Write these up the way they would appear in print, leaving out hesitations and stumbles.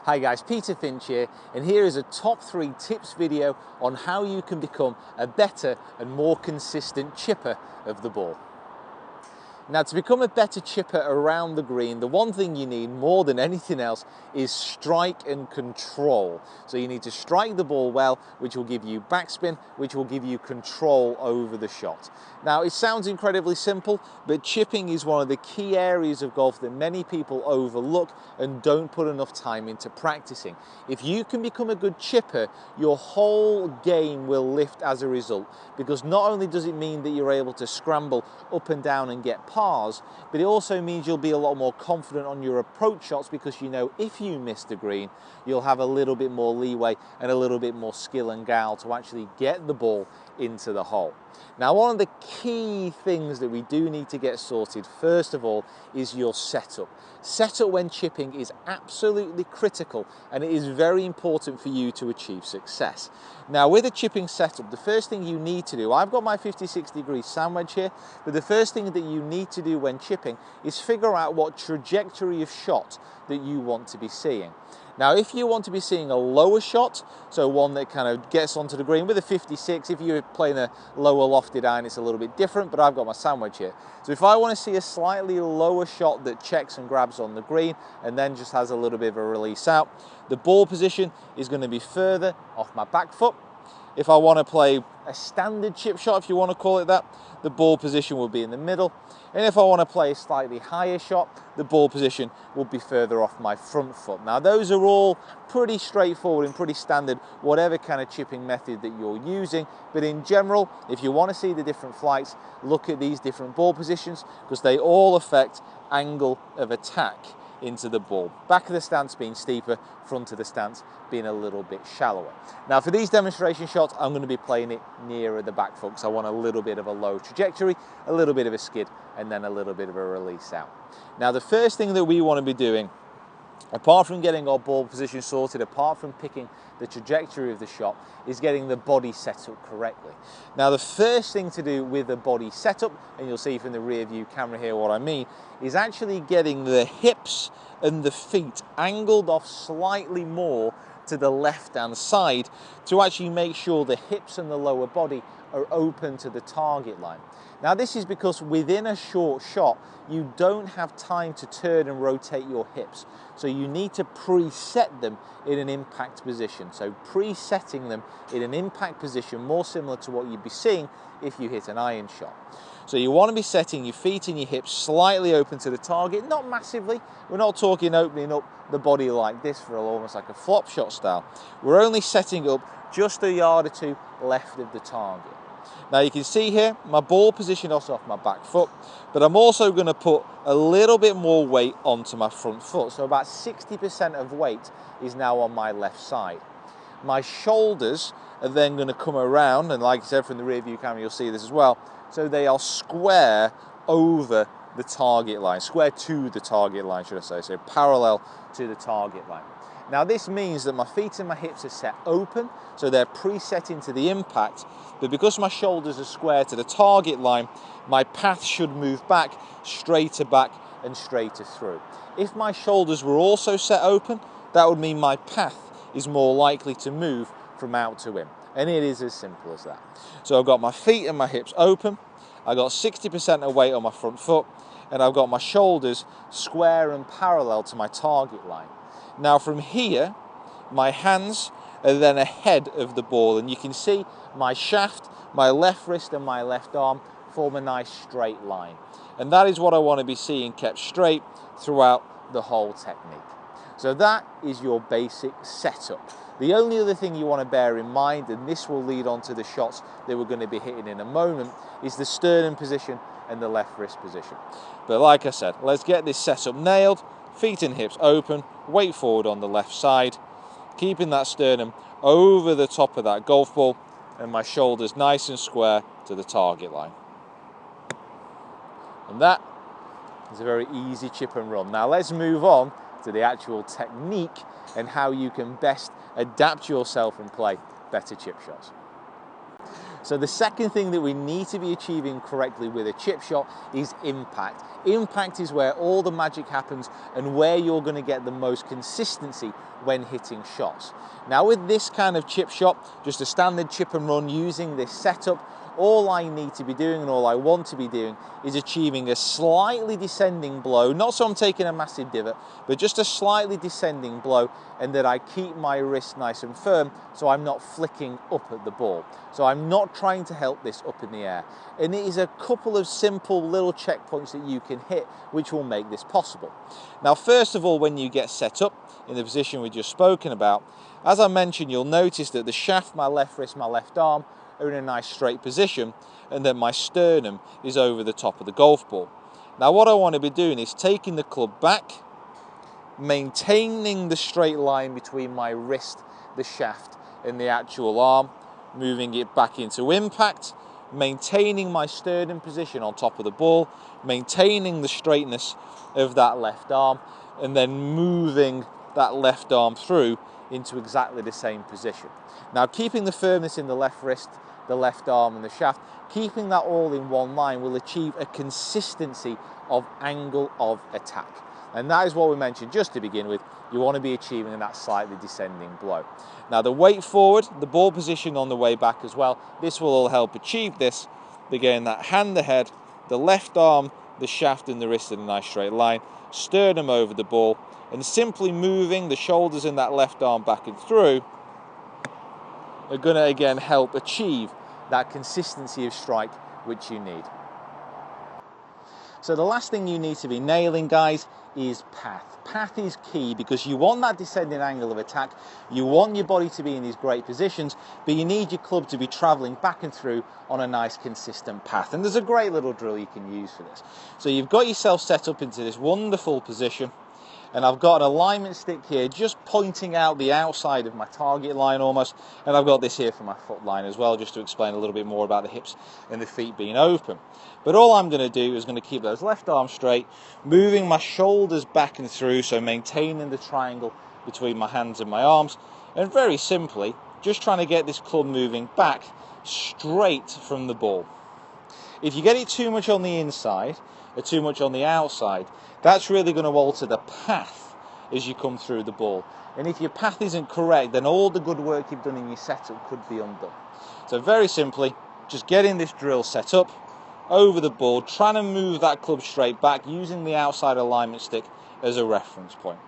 Hi guys, Peter Finch here, and here is a top 3 tips video on how you can become a better and more consistent chipper of the ball. Now, to become a better chipper around the green, the one thing you need more than anything else is strike and control. So you need to strike the ball well, which will give you backspin, which will give you control over the shot. Now, it sounds incredibly simple, but chipping is one of the key areas of golf that many people overlook and don't put enough time into practicing. If you can become a good chipper, your whole game will lift as a result, because not only does it mean that you're able to scramble up and down and get pars, but it also means you'll be a lot more confident on your approach shots, because you know if you miss the green, you'll have a little bit more leeway and a little bit more skill and guile to actually get the ball into the hole. Now, one of the key things that we do need to get sorted, first of all, is your setup. Setup when chipping is absolutely critical, and it is very important for you to achieve success. Now, with a chipping setup, the first thing you need to do, I've got my 56-degree sand wedge here, but the first thing that you need to do when chipping is figure out what trajectory of shot that you want to be seeing. Now, if you want to be seeing a lower shot, so one that kind of gets onto the green with a 56, if you're playing a lower lofted iron, it's a little bit different, but I've got my sand wedge here. So if I want to see a slightly lower shot that checks and grabs on the green and then just has a little bit of a release out, the ball position is going to be further off my back foot. If I want to play a standard chip shot, if you want to call it that, the ball position will be in the middle. And if I want to play a slightly higher shot, the ball position will be further off my front foot. Now, those are all pretty straightforward and pretty standard, whatever kind of chipping method that you're using. But in general, if you want to see the different flights, look at these different ball positions, because they all affect angle of attack into the ball. Back of the stance being steeper, front of the stance being a little bit shallower. Now, for these demonstration shots, I'm going to be playing it nearer the back foot, because I want a little bit of a low trajectory, a little bit of a skid, and then a little bit of a release out. Now, the first thing that we want to be doing, apart from getting our ball position sorted, apart from picking the trajectory of the shot, is getting the body set up correctly. Now, the first thing to do with the body setup, and you'll see from the rear view camera here what I mean, is actually getting the hips and the feet angled off slightly more to the left-hand side to actually make sure the hips and the lower body are open to the target line. Now, this is because within a short shot, you don't have time to turn and rotate your hips. So you need to preset them in an impact position. So presetting them in an impact position, more similar to what you'd be seeing if you hit an iron shot. So you want to be setting your feet and your hips slightly open to the target, not massively. We're not talking opening up the body like this for almost like a flop shot style. We're only setting up just a yard or two left of the target. Now, you can see here, my ball position is off my back foot, but I'm also going to put a little bit more weight onto my front foot. So about 60% of weight is now on my left side. My shoulders are then going to come around, and like I said, from the rear view camera, you'll see this as well. So they are square over the target line, square to the target line, should I say, so parallel to the target line. Now, this means that my feet and my hips are set open, so they're preset into the impact, but because my shoulders are square to the target line, my path should move back, straighter and straighter through. If my shoulders were also set open, that would mean my path is more likely to move from out to in, and it is as simple as that. So I've got my feet and my hips open, I've got 60% of weight on my front foot, and I've got my shoulders square and parallel to my target line. Now, from here, my hands are then ahead of the ball, and you can see my shaft, my left wrist and my left arm form a nice straight line. And that is what I want to be seeing kept straight throughout the whole technique. So that is your basic setup. The only other thing you want to bear in mind, and this will lead on to the shots that we're going to be hitting in a moment, is the sternum position and the left wrist position. But like I said, let's get this setup nailed. Feet and hips open, weight forward on the left side, keeping that sternum over the top of that golf ball, and my shoulders nice and square to the target line. And that is a very easy chip and run. Now let's move on to the actual technique and how you can best adapt yourself and play better chip shots. So the second thing that we need to be achieving correctly with a chip shot is impact. Impact is where all the magic happens and where you're going to get the most consistency when hitting shots. Now with this kind of chip shot, just a standard chip and run using this setup, all I need to be doing and all I want to be doing is achieving a slightly descending blow, not so I'm taking a massive divot, but just a slightly descending blow, and that I keep my wrist nice and firm so I'm not flicking up at the ball. So I'm not trying to help this up in the air. And it is a couple of simple little checkpoints that you can hit which will make this possible. Now first of all, when you get set up in the position we've just spoken about, as I mentioned, you'll notice that the shaft, my left wrist, my left arm are in a nice straight position, and that my sternum is over the top of the golf ball. Now what I want to be doing is taking the club back, maintaining the straight line between my wrist, the shaft and the actual arm, moving it back into impact, maintaining my sternum position on top of the ball, maintaining the straightness of that left arm, and then moving that left arm through into exactly the same position. Now keeping the firmness in the left wrist, the left arm and the shaft, keeping that all in one line will achieve a consistency of angle of attack. And that is what we mentioned just to begin with. You want to be achieving that slightly descending blow. Now the weight forward, the ball position on the way back as well, this will all help achieve this. Again, that hand ahead, the left arm, the shaft and the wrist in a nice straight line, sternum over the ball, and simply moving the shoulders and that left arm back and through are going to again help achieve that consistency of strike which you need. So the last thing you need to be nailing, guys, is path. Path is key because you want that descending angle of attack, you want your body to be in these great positions, but you need your club to be traveling back and through on a nice consistent path. And there's a great little drill you can use for this. So you've got yourself set up into this wonderful position, and I've got an alignment stick here just pointing out the outside of my target line almost, and I've got this here for my foot line as well, just to explain a little bit more about the hips and the feet being open. But all I'm going to do is going to keep those left arms straight, moving my shoulders back and through, so maintaining the triangle between my hands and my arms, and very simply just trying to get this club moving back straight from the ball. If you get it too much on the inside or too much on the outside, that's really going to alter the path as you come through the ball. And if your path isn't correct, then all the good work you've done in your setup could be undone. So very simply, just getting this drill set up over the ball, trying to move that club straight back using the outside alignment stick as a reference point.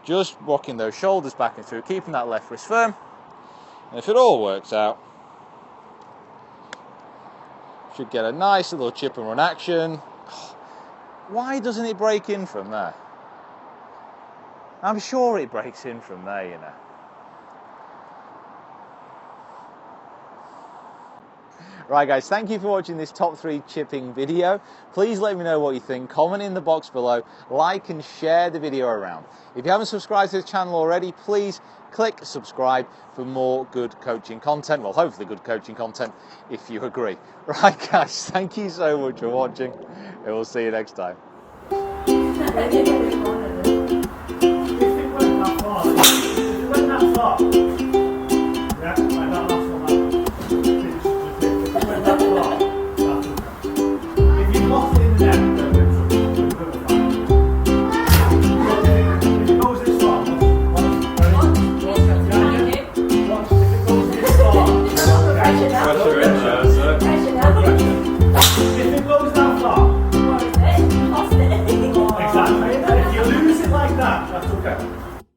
Just rocking those shoulders back and through, keeping that left wrist firm. And if it all works out, should get a nice little chip and run action. Why doesn't it break in from there? I'm sure it breaks in from there, you know. Right guys, thank you for watching this top 3 chipping video. Please let me know what you think, comment in the box below, like and share the video around. If you haven't subscribed to the channel already, please click subscribe for more good coaching content. Well, hopefully good coaching content if you agree. Right guys, thank you so much for watching, and we'll see you next time.